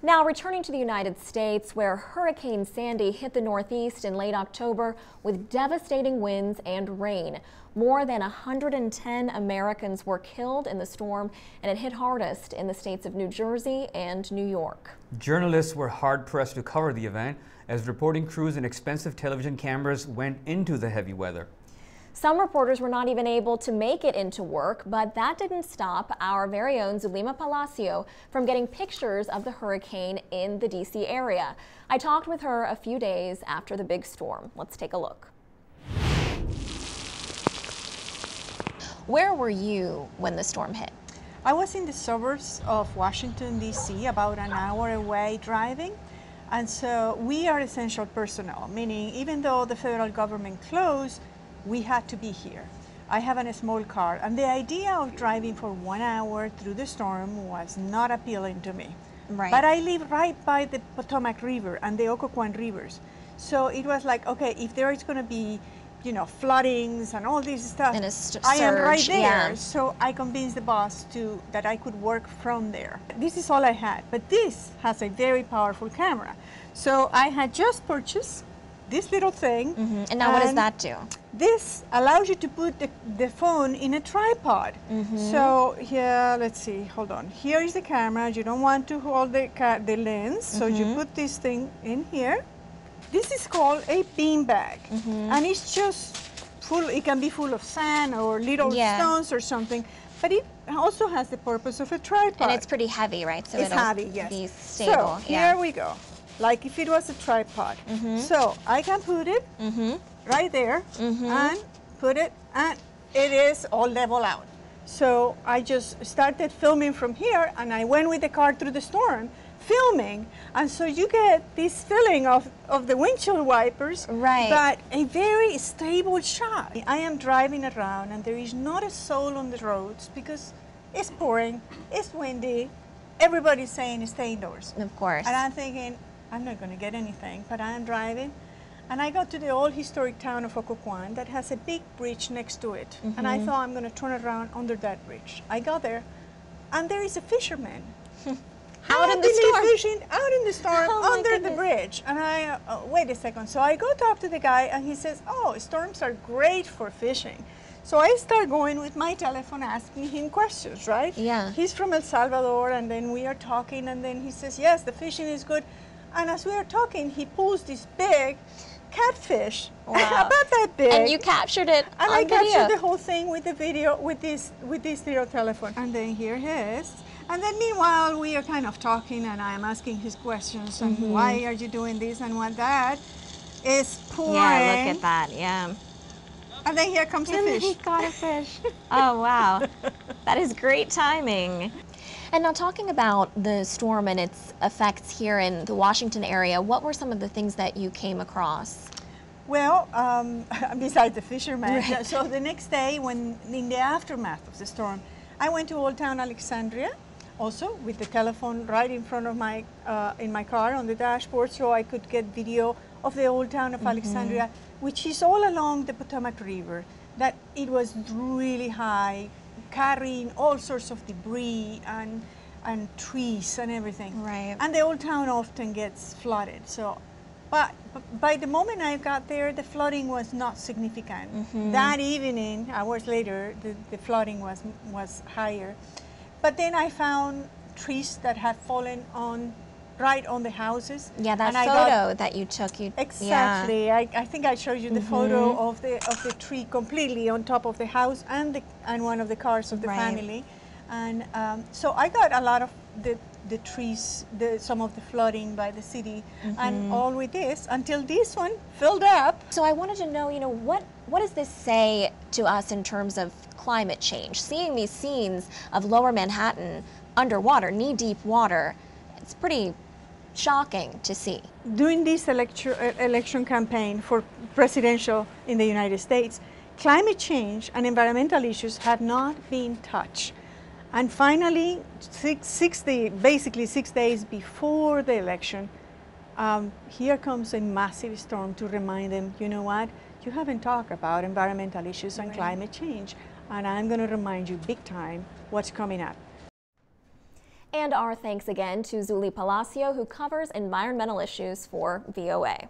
Now returning to the United States, where Hurricane Sandy hit the Northeast in late October with devastating winds and rain. More than 110 Americans were killed in the storm, and it hit hardest in the states of New Jersey and New York. Journalists were hard-pressed to cover the event as reporting crews and expensive television cameras went into the heavy weather. Some reporters were not even able to make it into work, but that didn't stop our very own Zulima Palacio from getting pictures of the hurricane in the D.C. area. I talked with her a few days after the big storm. Let's take a look. Where were you when the storm hit? I was in the suburbs of Washington, D.C., about an hour away driving. And so we are essential personnel, meaning even though the federal government closed, we had to be here. I have a small car, and the idea of driving for 1 hour through the storm was not appealing to me. Right. But I live right by the Potomac River and the Occoquan rivers. So it was like, okay, if there is going to be, you know, floodings and all this stuff, and surge, I am right there. yeah. So I convinced the boss that I could work from there. This is all I had, but this has a very powerful camera. So I had just purchased this little thing. And now what does that do? This allows you to put the phone in a tripod. So here, let's see, hold on. Here is the camera. You don't want to hold the lens, so you put this thing in here. This is called a bean bag, and it's just full. It can be full of sand or little stones or something, but it also has the purpose of a tripod. And it's pretty heavy, right? So it's heavy, yes. Be stable. So here we go. Like if it was a tripod. So I can put it right there and put it, and it is all level out. So I just started filming from here, and I went with the car through the storm filming, and so you get this feeling of the windshield wipers, right, but a very stable shot. I am driving around and there is not a soul on the roads because it's pouring, it's windy, everybody's saying stay indoors. Of course. And I'm thinking, I'm not going to get anything, but I'm driving, and I got to the old historic town of Occoquan that has a big bridge next to it, and I thought I'm going to turn around under that bridge. I got there, and there is a fisherman. Out in the storm. Fishing out in the storm under the bridge. And I, wait a second. So I go talk to the guy, and he says, oh, storms are great for fishing. So I start going with my telephone asking him questions, right? Yeah. He's from El Salvador, and then we are talking, and then he says, yes, the fishing is good. And as we are talking, he pulls this big catfish, about that big. And you captured it and on I video. captured the whole thing with the video, with this little telephone. And then here he is. And then meanwhile, we are kind of talking, and I am asking his questions, and why are you doing this and what that is pouring. Yeah, look at that, yeah. And then here comes the fish. He caught a fish. Oh, wow. That is great timing. And now talking about the storm and its effects here in the Washington area, what were some of the things that you came across? Well, besides the fisherman, Right. so the next day, in the aftermath of the storm, I went to Old Town Alexandria, also with the telephone right in front of my, in my car on the dashboard, so I could get video of the Old Town of Alexandria, which is all along the Potomac River, that it was really high, carrying all sorts of debris and trees and everything. Right. And the old town often gets flooded. So, but by the moment I got there, the flooding was not significant. That evening, hours later, the flooding was higher. But then I found trees that had fallen right on the houses. Yeah, that photo that you took. Exactly. Yeah. I think I showed you the photo of the tree completely on top of the house and one of the cars of the family. And so I got a lot of the trees, some of the flooding by the city, and all with this until this one filled up. So I wanted to know, what does this say to us in terms of climate change? Seeing these scenes of Lower Manhattan underwater, knee-deep water, it's pretty shocking to see. During this election campaign for presidential in the United States, climate change and environmental issues have not been touched. And finally, basically 6 days before the election, here comes a massive storm to remind them, you know what, you haven't talked about environmental issues and climate change, and I'm going to remind you big time what's coming up. And our thanks again to Zulima Palacio, who covers environmental issues for VOA.